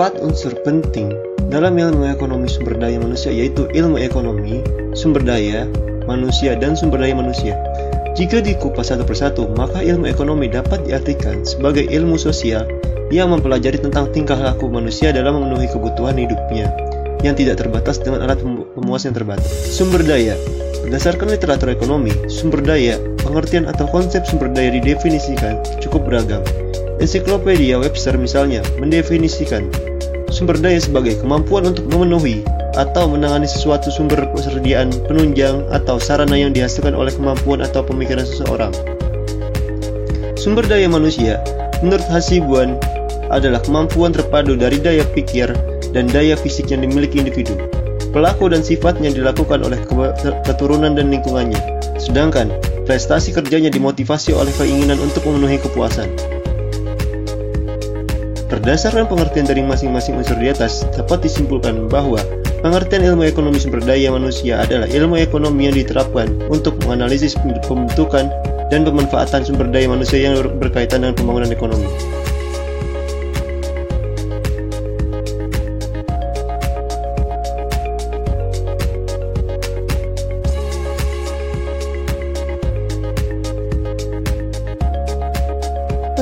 Terdapat unsur penting dalam ilmu ekonomi sumber daya manusia, yaitu ilmu ekonomi, sumber daya, manusia, dan sumber daya manusia. Jika dikupas satu persatu, maka ilmu ekonomi dapat diartikan sebagai ilmu sosial yang mempelajari tentang tingkah laku manusia dalam memenuhi kebutuhan hidupnya, yang tidak terbatas dengan alat pemuas yang terbatas. Sumber daya. Berdasarkan literatur ekonomi, sumber daya, pengertian atau konsep sumber daya didefinisikan cukup beragam. Ensiklopedia Webster misalnya mendefinisikan sumber daya sebagai kemampuan untuk memenuhi atau menangani sesuatu sumber persediaan, penunjang, atau sarana yang dihasilkan oleh kemampuan atau pemikiran seseorang. Sumber daya manusia, menurut Hasibuan, adalah kemampuan terpadu dari daya pikir dan daya fisik yang dimiliki individu, pelaku dan sifatnya dilakukan oleh keturunan dan lingkungannya, sedangkan prestasi kerjanya dimotivasi oleh keinginan untuk memenuhi kepuasan. Berdasarkan pengertian dari masing-masing unsur di atas, dapat disimpulkan bahwa pengertian ilmu ekonomi sumber daya manusia adalah ilmu ekonomi yang diterapkan untuk menganalisis pembentukan dan pemanfaatan sumber daya manusia yang berkaitan dengan pembangunan ekonomi.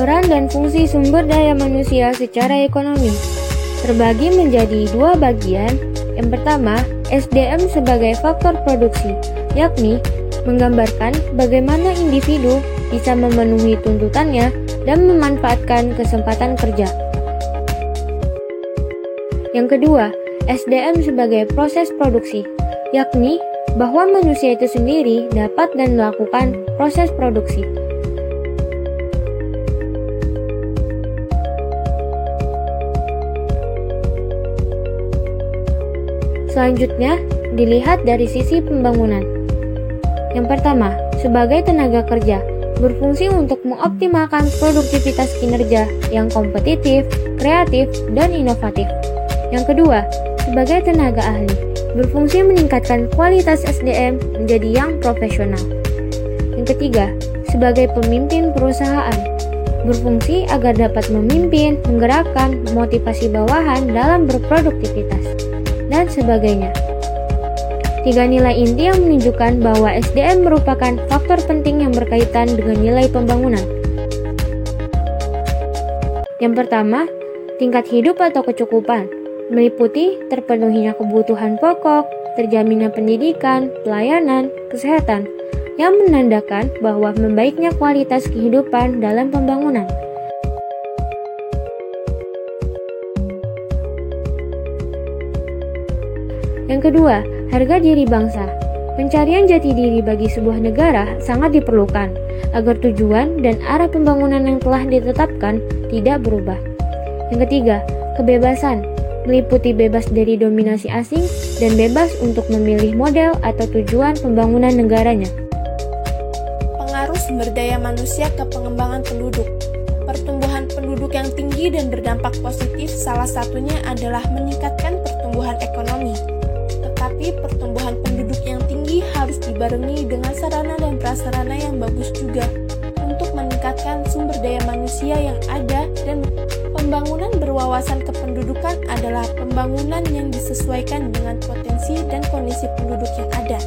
Peran dan fungsi sumber daya manusia secara ekonomi terbagi menjadi dua bagian. Yang pertama, SDM sebagai faktor produksi, yakni menggambarkan bagaimana individu bisa memenuhi tuntutannya dan memanfaatkan kesempatan kerja. Yang kedua, SDM sebagai proses produksi, yakni bahwa manusia itu sendiri dapat dan melakukan proses produksi. Selanjutnya, dilihat dari sisi pembangunan. Yang pertama, sebagai tenaga kerja, berfungsi untuk mengoptimalkan produktivitas kinerja yang kompetitif, kreatif, dan inovatif. Yang kedua, sebagai tenaga ahli, berfungsi meningkatkan kualitas SDM menjadi yang profesional. Yang ketiga, sebagai pemimpin perusahaan, berfungsi agar dapat memimpin, menggerakkan, memotivasi bawahan dalam berproduktivitas, dan sebagainya. Tiga nilai inti yang menunjukkan bahwa SDM merupakan faktor penting yang berkaitan dengan nilai pembangunan. Yang pertama, tingkat hidup atau kecukupan, meliputi terpenuhinya kebutuhan pokok, terjaminnya pendidikan, pelayanan, kesehatan, yang menandakan bahwa membaiknya kualitas kehidupan dalam pembangunan. Yang kedua, harga diri bangsa. Pencarian jati diri bagi sebuah negara sangat diperlukan agar tujuan dan arah pembangunan yang telah ditetapkan tidak berubah. Yang ketiga, kebebasan, meliputi bebas dari dominasi asing dan bebas untuk memilih model atau tujuan pembangunan negaranya. Pengaruh sumber daya manusia ke pengembangan penduduk. Pertumbuhan penduduk yang tinggi dan berdampak positif salah satunya adalah meningkatkan pertumbuhan ekonomi. Tetapi pertumbuhan penduduk yang tinggi harus dibarengi dengan sarana dan prasarana yang bagus juga untuk meningkatkan sumber daya manusia yang ada, dan pembangunan berwawasan kependudukan adalah pembangunan yang disesuaikan dengan potensi dan kondisi penduduk yang ada.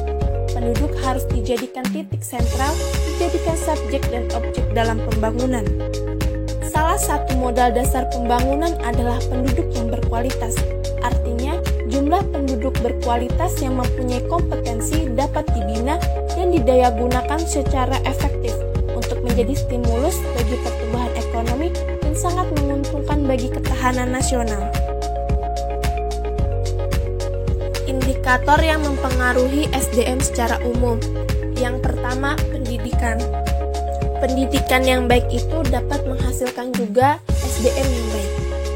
Penduduk harus dijadikan titik sentral, dijadikan subjek dan objek dalam pembangunan. Salah satu modal dasar pembangunan adalah penduduk yang berkualitas. Artinya, jumlah penduduk berkualitas yang mempunyai kompetensi dapat dibina dan didayagunakan secara efektif untuk menjadi stimulus bagi pertumbuhan ekonomi dan sangat menguntungkan bagi ketahanan nasional. Indikator yang mempengaruhi SDM secara umum. Yang pertama, pendidikan. Pendidikan yang baik itu dapat menghasilkan juga SDM yang baik.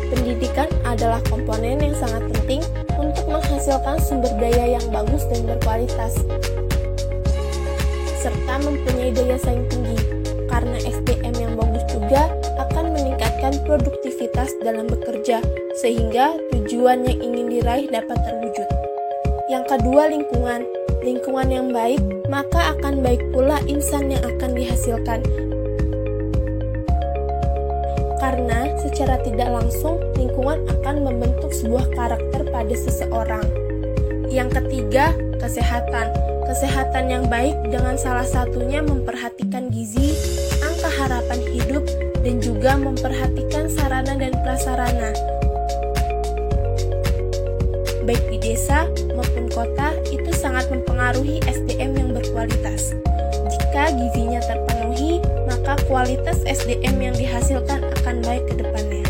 Pendidikan adalah komponen yang sangat penting untuk menghasilkan sumber daya yang bagus dan berkualitas, serta mempunyai daya saing tinggi, karena SDM yang bagus juga akan meningkatkan produktivitas dalam bekerja, sehingga tujuan yang ingin diraih dapat terwujud. Yang kedua, lingkungan. Lingkungan yang baik, maka akan baik pula insan yang akan dihasilkan. Karena secara tidak langsung lingkungan akan membentuk sebuah karakter pada seseorang. Yang ketiga, kesehatan. Kesehatan yang baik dengan salah satunya memperhatikan gizi, angka harapan hidup, dan juga memperhatikan sarana dan prasarana. Baik di desa maupun kota, itu sangat mempengaruhi SDM yang berkualitas. Jika gizinya terpenuhi, maka kualitas SDM yang dihasilkan akan baik ke depannya.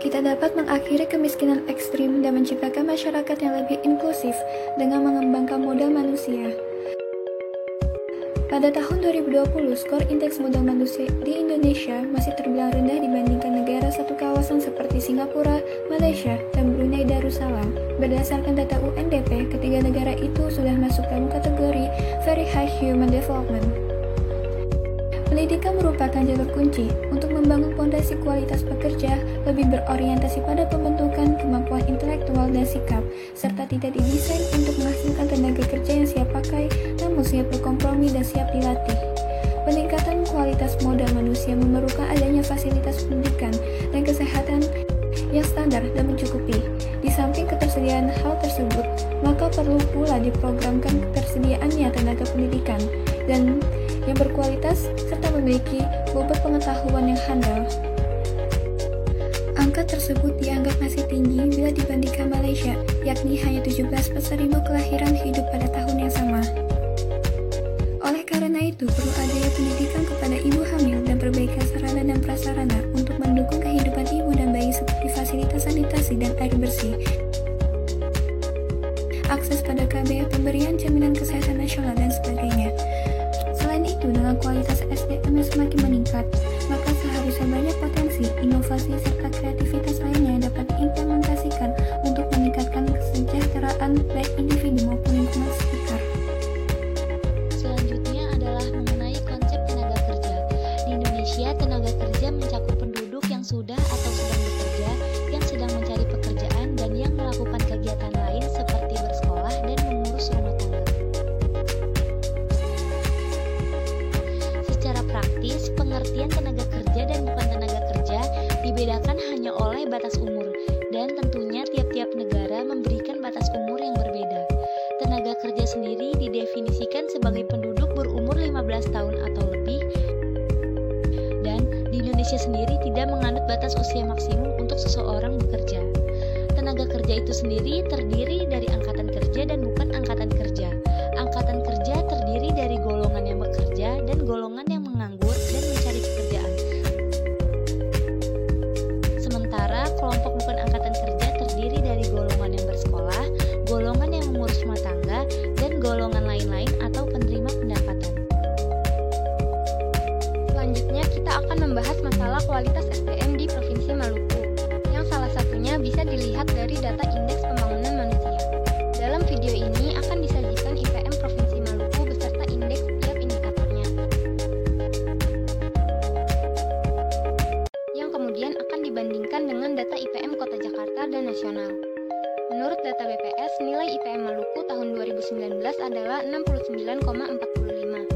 Kita dapat mengakhiri kemiskinan ekstrim dan menciptakan masyarakat yang lebih inklusif dengan mengembangkan modal manusia. Pada tahun 2020, skor indeks modal manusia di Indonesia masih terbilang rendah dibandingkan negara satu kawasan seperti Singapura, Malaysia, dan Brunei Darussalam. Berdasarkan data UNDP, ketiga negara itu sudah masuk dalam kategori Very High Human Development. Pendidikan merupakan jalur kunci untuk membangun fondasi kualitas pekerja, lebih berorientasi pada pembentukan kemampuan intelektual dan sikap, serta tidak didesain untuk menghasilkan tenaga kerja yang siap pakai, namun siap berkompromi dan siap dilatih. Peningkatan kualitas modal manusia memerlukan adanya fasilitas pendidikan dan kesehatan yang standar dan mencukupi. Di samping ketersediaan hal tersebut, maka perlu pula diprogramkan ketersediaannya tenaga pendidikan dan yang berkualitas serta memiliki bobot pengetahuan yang handal. Angka tersebut dianggap masih tinggi bila dibandingkan Malaysia, yakni hanya 17/1000 kelahiran hidup pada tahun yang sama. Oleh karena itu, perlu adanya pendidikan kepada ibu hamil dan perbaikan sarana dan prasarana untuk mendukung kehidupan ibu dan bayi seperti fasilitas sanitasi dan air bersih, akses pada KB, pemberian jaminan kesehatan nasional, dan sebagainya. Selain itu, dengan kualitas SDM yang semakin meningkat, maka seharusnya banyak potensi, inovasi, serta kreativitas lainnya yang dapat diimplementasikan untuk meningkatkan kesejahteraan baik individu maupun lingkungan sekitar. Selanjutnya adalah mengenai konsep tenaga kerja. Di Indonesia, tenaga kerja mencakup penduduk yang sudah atau sedang bekerja, yang sedang mencari pekerjaan, dan yang melakukan kegiatan lain seperti bersekolah dan mengurus rumah tangga. Secara praktis, pengertian tenaga kerja dan bukan tenaga kerja dibedakan hanya oleh batas umur, dan tentunya tiap-tiap negara memberikan batas umur yang berbeda. Tenaga kerja sendiri didefinisikan sebagai penduduk berumur 15 tahun atau lebih, dan di Indonesia sendiri tidak menganut batas usia maksimum untuk seseorang bekerja. Tenaga kerja itu sendiri terdiri dari angkatan kerja dan bukan angkatan kerja. Angkatan kerja terdiri dari golongan yang bekerja dan golongan yang menganggur dan mencari pekerjaan. Sementara kelompok bukan angkatan kerja terdiri dari golongan yang bersekolah, golongan yang mengurus rumah tangga, dan golongan lain-lain atau penerima pendapatan. Selanjutnya, kita akan membahas masalah kualitas SDM di Provinsi Maluku, yang salah satunya bisa dilihat dari data Indeks Pembangunan Manusia. Dalam video ini akan disajikan IPM Provinsi Maluku beserta indeks setiap indikatornya, yang kemudian akan dibandingkan dengan data IPM Kota Jakarta dan nasional. Menurut data BPS, nilai IPM Maluku tahun 2019 adalah 69,45,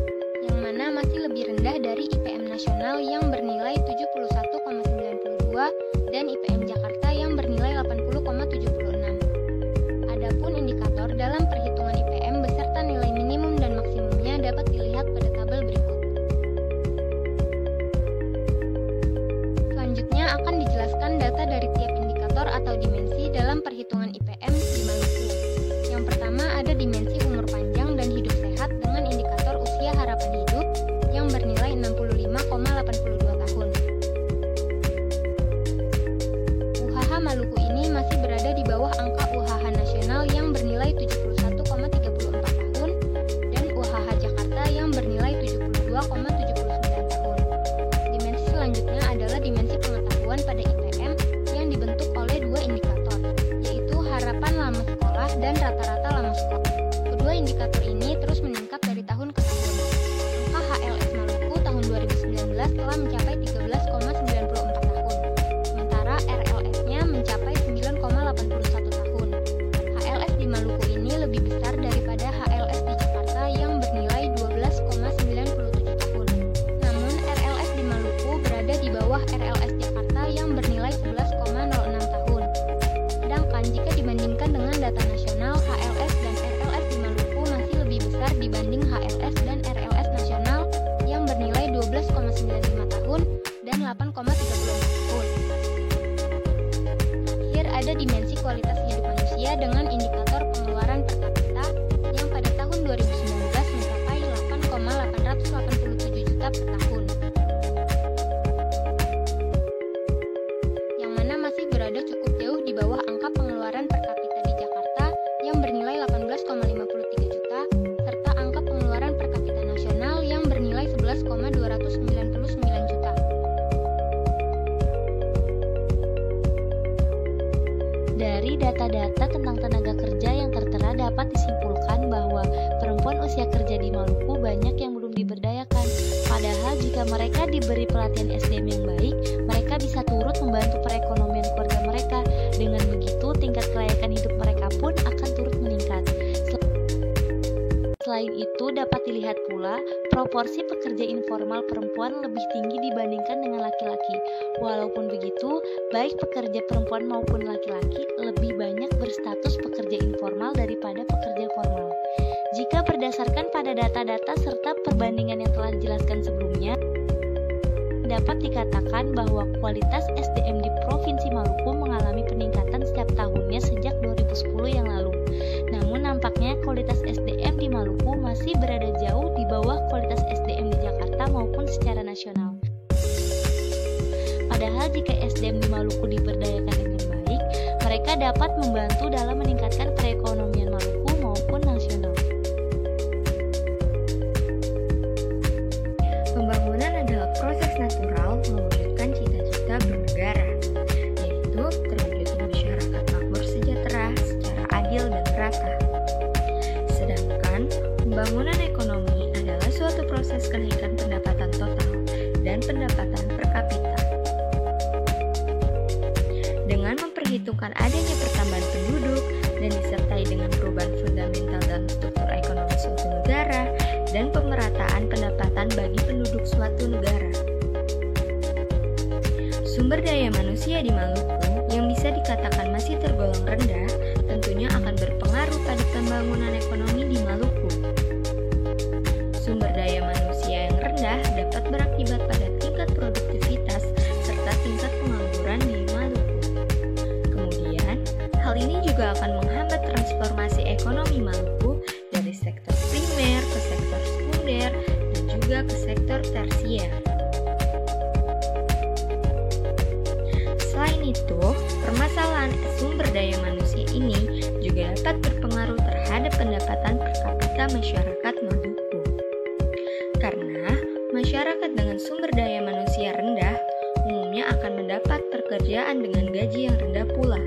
yang mana masih lebih rendah dari IPM nasional yang bernilai 71,92 dan IPM Jakarta yang bernilai 80,76. Adapun indikator dalam perhitungan IPM beserta nilai minimum dan maksimumnya dapat dilihat pada tabel berikut. Selanjutnya akan dijelaskan data dari tiap indikator atau dimensi dalam perhitungan IPM di Maluku. Yang pertama ada dimensi umur panjang dan hidup sehat dengan indikator usia harapan hidup yang bernilai 65,82 tahun. UHH Maluku ini masih berada di bawah angka UHH nasional yang bernilai 71,34 tahun dan UHH Jakarta yang bernilai 72,79 tahun. Dimensi selanjutnya adalah dimensi pengetahuan pada IPM yang dibentuk oleh dua indikator, yaitu harapan lama sekolah dan rata-rata lama sekolah. Kedua indikator ini terus meningkat dari tahun ke tahun. Angka HLS Maluku tahun 2019 telah mencapai 13,94 tahun, sementara RLS BLS dan RLS nasional yang bernilai 12,95 tahun dan 8,34 tahun. Terakhir ada dimensi kualitas hidup manusia dengan indikator pengeluaran per kapita yang pada tahun 2019 mencapai 8,887 juta per tahun. Yang mana masih berada cukup jauh di bawah angka pengeluaran per kapita di Jakarta yang bernilai 18,53 juta serta angka pengeluaran per kapita nasional yang bernilai 11,299 juta. Dari data-data tentang tenaga kerja yang tertera dapat disimpulkan bahwa perempuan usia kerja di Maluku banyak yang belum diberdayakan. Padahal jika mereka diberi pelatihan SDM yang baik, mereka bisa turut membantu perekonomian keluarga mereka. Dengan begitu, tingkat kelayakan hidup mereka pun akan turut meningkat. Selain itu, dapat dilihat pula proporsi pekerja informal perempuan lebih tinggi dibandingkan dengan laki-laki. Walaupun begitu, baik pekerja perempuan maupun laki-laki lebih banyak berstatus pekerja informal daripada pekerja formal. Jika berdasarkan pada data-data serta perbandingan yang telah dijelaskan sebelumnya, dapat dikatakan bahwa kualitas SDM di Provinsi Maluku mengalami peningkatan setiap tahunnya sejak 2010 yang lalu. Namun nampaknya kualitas SDM di Maluku masih berada jauh di bawah kualitas SDM di Jakarta maupun secara nasional. Padahal jika SDM di Maluku diberdayakan dengan baik, mereka dapat membantu dalam meningkatkan perekonomian Maluku maupun nasional. Pembangunan adalah proses natural mewujudkan cita-cita bernegara, yaitu terwujudnya masyarakat makmur sejahtera secara adil dan merata. Sedangkan pembangunan ekonomi adalah suatu proses kenaikan pendapatan total dan pendapatan per kapita. Dengan memperhitungkan adanya pertambahan penduduk dan disertai dengan perubahan fundamental dalam struktur ekonomi suatu negara dan pemerataan pendapatan bagi penduduk suatu negara. Sumber daya manusia di Maluku yang bisa dikatakan masih tergolong rendah tentunya akan berpengaruh pada pembangunan ekonomi di Maluku. Sumber daya manusia yang rendah dapat berakibat pada tingkat produktivitas serta tingkat pengangguran di Maluku. Kemudian, hal ini juga akan menghambat transformasi ekonomi Maluku dari sektor primer ke sektor sekunder dan juga ke sektor tersier. Selain itu, permasalahan sumber daya manusia ini juga dapat berpengaruh terhadap pendapatan per kapita masyarakat Maluku. Karena masyarakat dengan sumber daya manusia rendah umumnya akan mendapat pekerjaan dengan gaji yang rendah pula.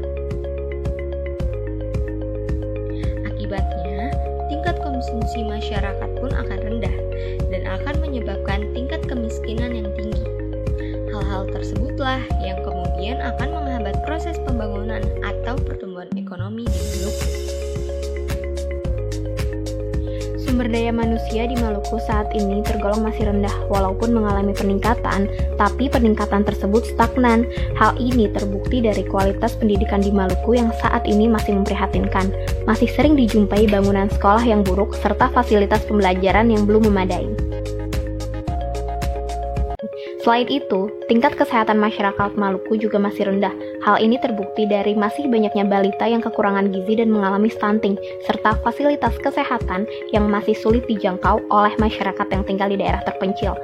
Akibatnya, tingkat konsumsi masyarakat pun akan rendah dan akan menyebabkan tingkat kemiskinan yang tinggi. Hal-hal tersebutlah yang kemudian akan menghambat proses pembangunan atau pertumbuhan ekonomi di Maluku. Sumber daya manusia di Maluku saat ini tergolong masih rendah walaupun mengalami peningkatan, tapi peningkatan tersebut stagnan. Hal ini terbukti dari kualitas pendidikan di Maluku yang saat ini masih memprihatinkan. Masih sering dijumpai bangunan sekolah yang buruk serta fasilitas pembelajaran yang belum memadai. Selain itu, tingkat kesehatan masyarakat Maluku juga masih rendah. Hal ini terbukti dari masih banyaknya balita yang kekurangan gizi dan mengalami stunting, serta fasilitas kesehatan yang masih sulit dijangkau oleh masyarakat yang tinggal di daerah terpencil.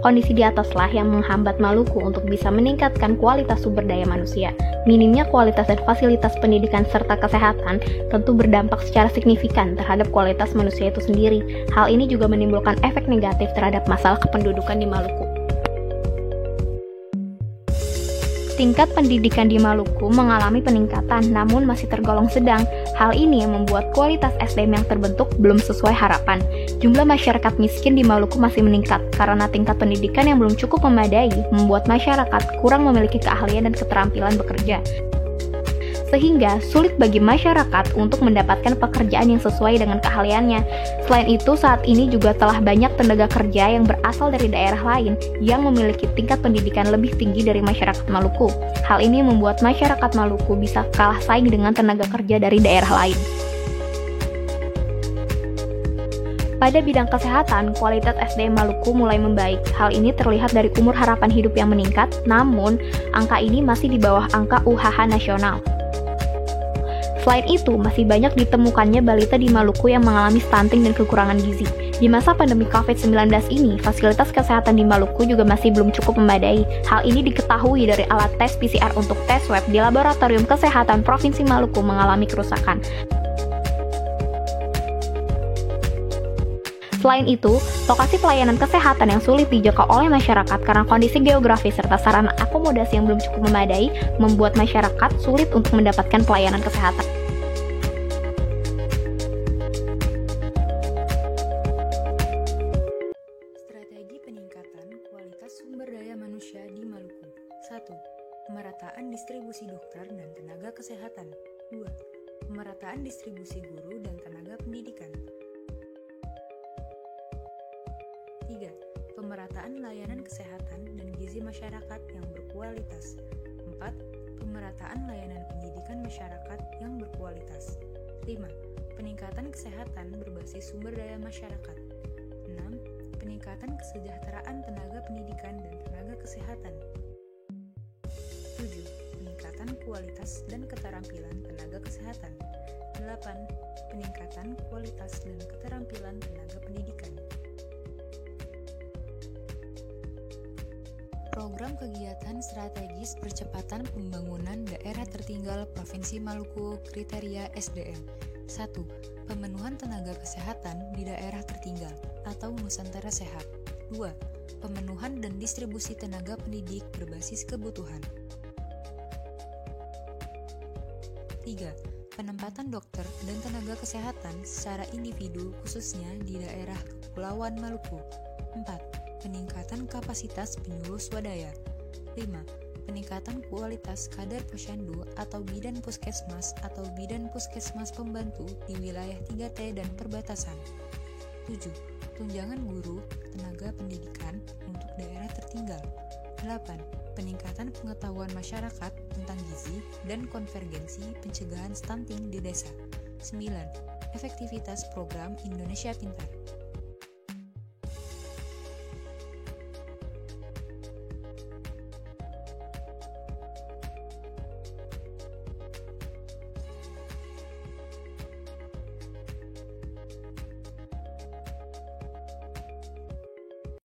Kondisi di ataslah yang menghambat Maluku untuk bisa meningkatkan kualitas sumber daya manusia. Minimnya kualitas dan fasilitas pendidikan serta kesehatan tentu berdampak secara signifikan terhadap kualitas manusia itu sendiri. Hal ini juga menimbulkan efek negatif terhadap masalah kependudukan di Maluku. Tingkat pendidikan di Maluku mengalami peningkatan namun masih tergolong sedang. Hal ini yang membuat kualitas SDM yang terbentuk belum sesuai harapan. Jumlah masyarakat miskin di Maluku masih meningkat karena tingkat pendidikan yang belum cukup memadai membuat masyarakat kurang memiliki keahlian dan keterampilan bekerja. Sehingga sulit bagi masyarakat untuk mendapatkan pekerjaan yang sesuai dengan keahliannya. Selain itu, saat ini juga telah banyak tenaga kerja yang berasal dari daerah lain yang memiliki tingkat pendidikan lebih tinggi dari masyarakat Maluku. Hal ini membuat masyarakat Maluku bisa kalah saing dengan tenaga kerja dari daerah lain. Pada bidang kesehatan, kualitas SDM Maluku mulai membaik. Hal ini terlihat dari umur harapan hidup yang meningkat, namun angka ini masih di bawah angka UHH nasional. Selain itu, masih banyak ditemukannya balita di Maluku yang mengalami stunting dan kekurangan gizi. Di masa pandemi COVID-19 ini, fasilitas kesehatan di Maluku juga masih belum cukup memadai. Hal ini diketahui dari alat tes PCR untuk tes swab di Laboratorium Kesehatan Provinsi Maluku mengalami kerusakan. Selain itu, lokasi pelayanan kesehatan yang sulit dijangkau oleh masyarakat karena kondisi geografis serta sarana akomodasi yang belum cukup memadai membuat masyarakat sulit untuk mendapatkan pelayanan kesehatan. Strategi peningkatan kualitas sumber daya manusia di Maluku. 1. Pemerataan distribusi dokter dan tenaga kesehatan. 2. Pemerataan distribusi guru dan tenaga pendidikan. 3. Pemerataan layanan kesehatan dan gizi masyarakat yang berkualitas. 4. Pemerataan layanan pendidikan masyarakat yang berkualitas. 5. Peningkatan kesehatan berbasis sumber daya masyarakat. 6. Peningkatan kesejahteraan tenaga pendidikan dan tenaga kesehatan. 7. Peningkatan kualitas dan keterampilan tenaga kesehatan. 8. Peningkatan kualitas dan keterampilan tenaga pendidikan. Program kegiatan strategis percepatan pembangunan daerah tertinggal Provinsi Maluku kriteria SDM. 1. Pemenuhan tenaga kesehatan di daerah tertinggal atau Nusantara Sehat. 2. Pemenuhan dan distribusi tenaga pendidik berbasis kebutuhan. 3. Penempatan dokter dan tenaga kesehatan secara individu khususnya di daerah Kepulauan Maluku. 4. Peningkatan kapasitas penyuluh swadaya. 5. Peningkatan kualitas kader posyandu atau bidan puskesmas atau bidan puskesmas pembantu di wilayah 3T dan perbatasan. 7. Tunjangan guru tenaga pendidikan untuk daerah tertinggal. 8. Peningkatan pengetahuan masyarakat tentang gizi dan konvergensi pencegahan stunting di desa. 9. Efektivitas program Indonesia Pintar.